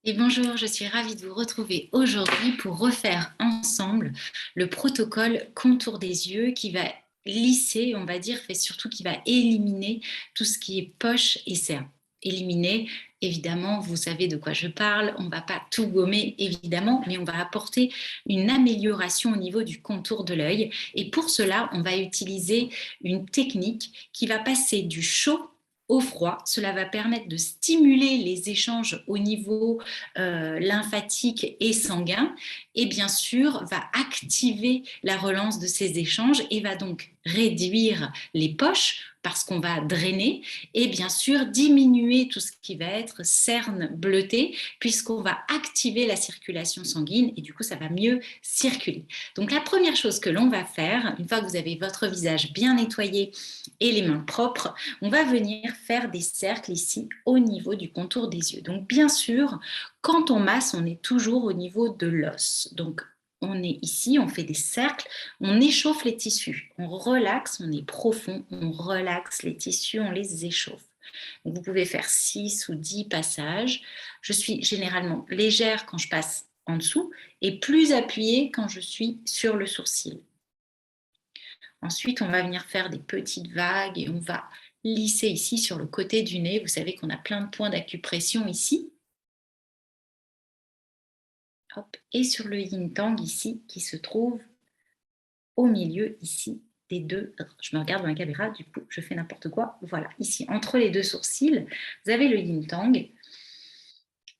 Et bonjour, je suis ravie de vous retrouver aujourd'hui pour refaire ensemble le protocole contour des yeux qui va lisser, on va dire, mais surtout qui va éliminer tout ce qui est poche et cernes. Éliminer, évidemment, vous savez de quoi je parle, on ne va pas tout gommer évidemment, mais on va apporter une amélioration au niveau du contour de l'œil. Et pour cela, on va utiliser une technique qui va passer du chaud au froid. Cela va permettre de stimuler les échanges au niveau lymphatique et sanguin, et bien sûr va activer la relance de ces échanges et va donc réduire les poches parce qu'on va drainer et bien sûr diminuer tout ce qui va être cernes bleutées puisqu'on va activer la circulation sanguine et du coup ça va mieux circuler. Donc la première chose que l'on va faire, une fois que vous avez votre visage bien nettoyé et les mains propres, on va venir faire des cercles ici au niveau du contour des yeux. Donc bien sûr, quand on masse, on est toujours au niveau de l'os. Donc, on est ici, on fait des cercles, on échauffe les tissus, on relaxe, on est profond, on relaxe les tissus, on les échauffe. Donc, vous pouvez faire 6 ou 10 passages. Je suis généralement légère quand je passe en dessous et plus appuyée quand je suis sur le sourcil. Ensuite, on va venir faire des petites vagues et on va lisser ici sur le côté du nez. Vous savez qu'on a plein de points d'acupression ici. Hop, et sur le yin tang ici, qui se trouve au milieu ici des deux. Je me regarde dans la caméra, du coup, je fais n'importe quoi. Voilà, ici, entre les deux sourcils, vous avez le yin tang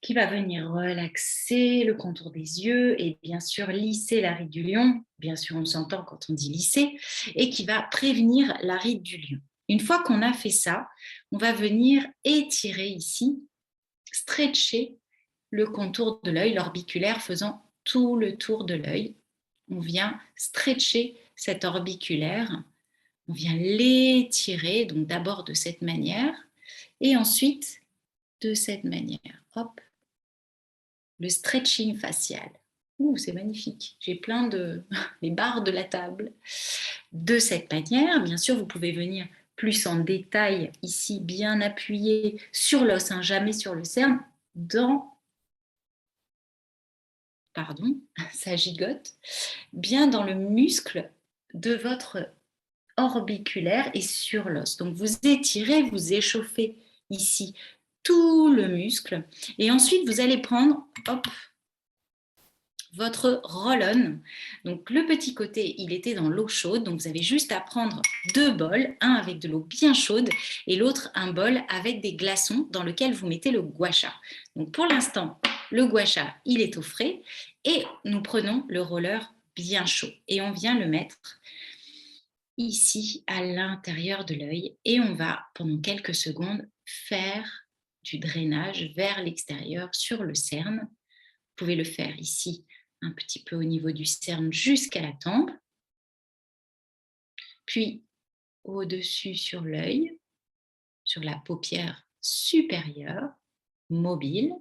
qui va venir relaxer le contour des yeux et bien sûr lisser la ride du lion. Bien sûr, on s'entend quand on dit lisser, et qui va prévenir la ride du lion. Une fois qu'on a fait ça, on va venir étirer ici, stretcher le contour de l'œil, l'orbiculaire faisant tout le tour de l'œil. On vient stretcher cet orbiculaire, on vient l'étirer, donc d'abord de cette manière, et ensuite de cette manière. Hop, le stretching facial. Ouh, c'est magnifique. J'ai plein de les barres de la table. De cette manière, bien sûr, vous pouvez venir plus en détail ici, bien appuyé sur l'os, hein, jamais sur le cerne, dans pardon, ça gigote, bien dans le muscle de votre orbiculaire et sur l'os. Donc vous étirez, vous échauffez ici tout le muscle et ensuite vous allez prendre hop, votre roll-on. Donc le petit côté, il était dans l'eau chaude, donc vous avez juste à prendre deux bols, un avec de l'eau bien chaude et l'autre un bol avec des glaçons dans lequel vous mettez le gua sha. Donc pour l'instant, le gua sha, il est au frais et nous prenons le roller bien chaud et on vient le mettre ici à l'intérieur de l'œil et on va pendant quelques secondes faire du drainage vers l'extérieur sur le cerne. Vous pouvez le faire ici un petit peu au niveau du cerne jusqu'à la tempe, puis au-dessus sur l'œil, sur la paupière supérieure, mobile.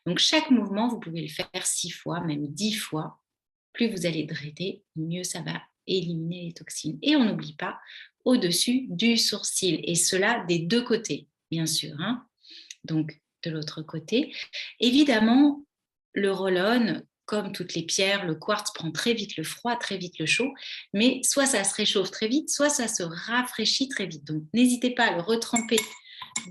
Donc chaque mouvement, vous pouvez le faire 6 fois, même 10 fois. Plus vous allez drainer, mieux ça va éliminer les toxines. Et on n'oublie pas au-dessus du sourcil, et cela des deux côtés, bien sûr, hein. Donc de l'autre côté. Évidemment, le roll-on, comme toutes les pierres, le quartz prend très vite le froid, très vite le chaud, mais soit ça se réchauffe très vite, soit ça se rafraîchit très vite. Donc n'hésitez pas à le retremper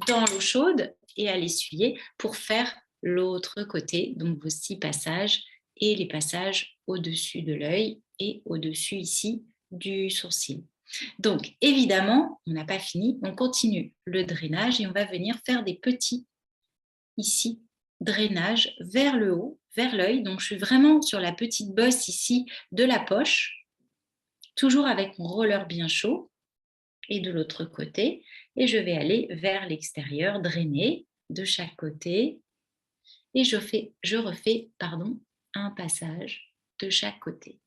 dans l'eau chaude et à l'essuyer pour faire l'autre côté, donc vos 6 passages et les passages au-dessus de l'œil et au-dessus ici du sourcil. Donc évidemment, on n'a pas fini, on continue le drainage et on va venir faire des petits ici drainage vers le haut, vers l'œil. Donc je suis vraiment sur la petite bosse ici de la poche, toujours avec mon roller bien chaud et de l'autre côté, et je vais aller vers l'extérieur, drainer de chaque côté et je refais un passage de chaque côté.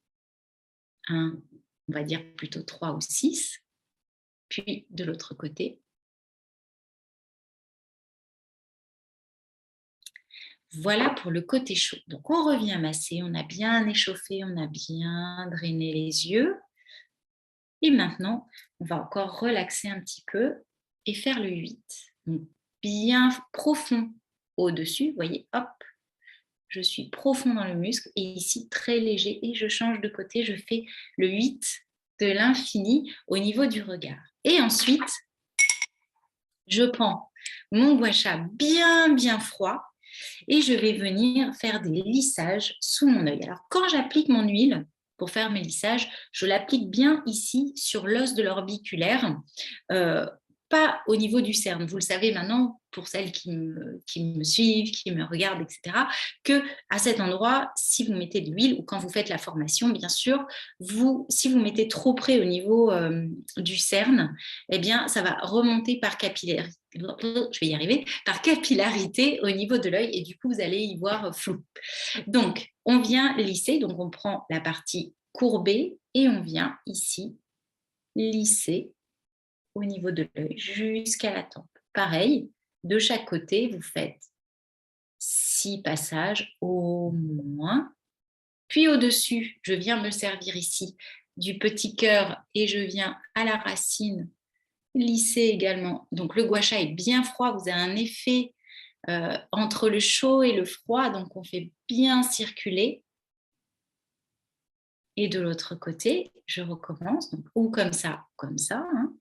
Un, on va dire plutôt 3 ou 6, puis de l'autre côté. Voilà pour le côté chaud. Donc on revient masser, on a bien échauffé, on a bien drainé les yeux. Et maintenant, on va encore relaxer un petit peu et faire le 8. Donc bien profond au-dessus, vous voyez, hop, je suis profond dans le muscle et ici très léger et je change de côté, je fais le 8 de l'infini au niveau du regard. Et ensuite, je prends mon gua sha bien froid et je vais venir faire des lissages sous mon œil. Alors quand j'applique mon huile pour faire mes lissages, je l'applique bien ici sur l'os de l'orbiculaire, pas au niveau du cerne. Vous le savez maintenant, pour celles qui me suivent, qui me regardent, etc., que à cet endroit, si vous mettez de l'huile ou quand vous faites la formation, bien sûr, si vous mettez trop près au niveau du cerne, eh bien, ça va remonter par capillarité. Je vais y arriver, par capillarité au niveau de l'œil et du coup, vous allez y voir flou. Donc, on vient lisser, donc on prend la partie courbée et on vient ici lisser au niveau de l'œil jusqu'à la tempe. Pareil, de chaque côté, vous faites 6 passages au moins. Puis au-dessus, je viens me servir ici du petit cœur et je viens à la racine lisser également. Donc le gua sha est bien froid, vous avez un effet entre le chaud et le froid, donc on fait bien circuler. Et de l'autre côté, je recommence, donc, ou comme ça, hein,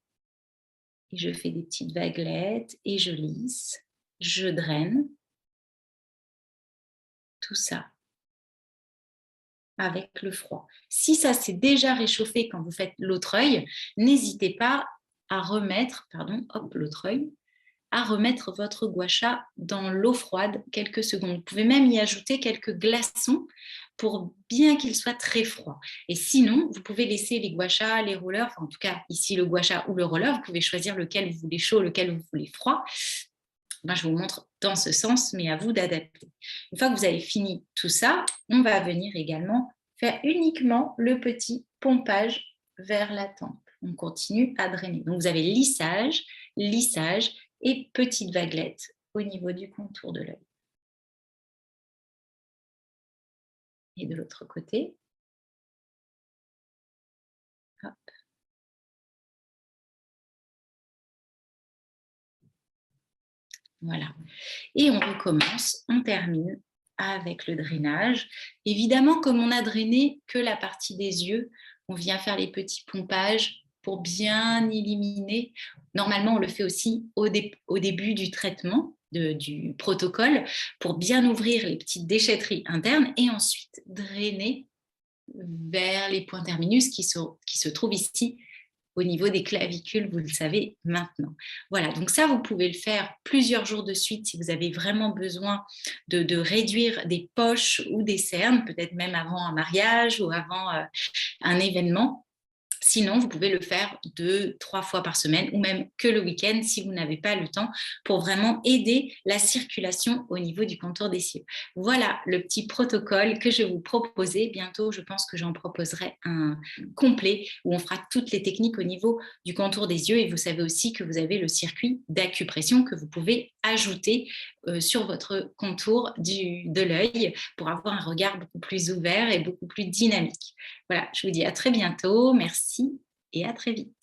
et je fais des petites vaguelettes et je lisse, je draine, tout ça avec le froid. Si ça s'est déjà réchauffé quand vous faites l'autre œil, n'hésitez pas à remettre, hop, l'autre œil, à remettre votre gua sha dans l'eau froide quelques secondes. Vous pouvez même y ajouter quelques glaçons pour bien qu'il soit très froid. Et sinon, vous pouvez laisser les gua sha, les rollers, enfin, en tout cas ici le gua sha ou le roller, vous pouvez choisir lequel vous voulez chaud, lequel vous voulez froid. Moi, je vous montre dans ce sens, mais à vous d'adapter. Une fois que vous avez fini tout ça, on va venir également faire uniquement le petit pompage vers la tempe. On continue à drainer. Donc, vous avez lissage, lissage et petite vaguelette au niveau du contour de l'œil. Et de l'autre côté, hop. Voilà. Et on recommence, on termine avec le drainage. Évidemment, comme on a drainé que la partie des yeux, on vient faire les petits pompages pour bien éliminer. Normalement, on le fait aussi au début du traitement, du protocole, pour bien ouvrir les petites déchetteries internes et ensuite drainer vers les points terminus qui se trouvent ici au niveau des clavicules, vous le savez maintenant. Voilà, donc ça, vous pouvez le faire plusieurs jours de suite si vous avez vraiment besoin de réduire des poches ou des cernes, peut-être même avant un mariage ou avant un événement. Sinon, vous pouvez le faire 2-3 fois par semaine ou même que le week-end si vous n'avez pas le temps pour vraiment aider la circulation au niveau du contour des yeux. Voilà le petit protocole que je vous proposais. Bientôt, je pense que j'en proposerai un complet où on fera toutes les techniques au niveau du contour des yeux et vous savez aussi que vous avez le circuit d'acupression que vous pouvez ajouter sur votre contour de l'œil pour avoir un regard beaucoup plus ouvert et beaucoup plus dynamique. Voilà, je vous dis à très bientôt. Merci et à très vite.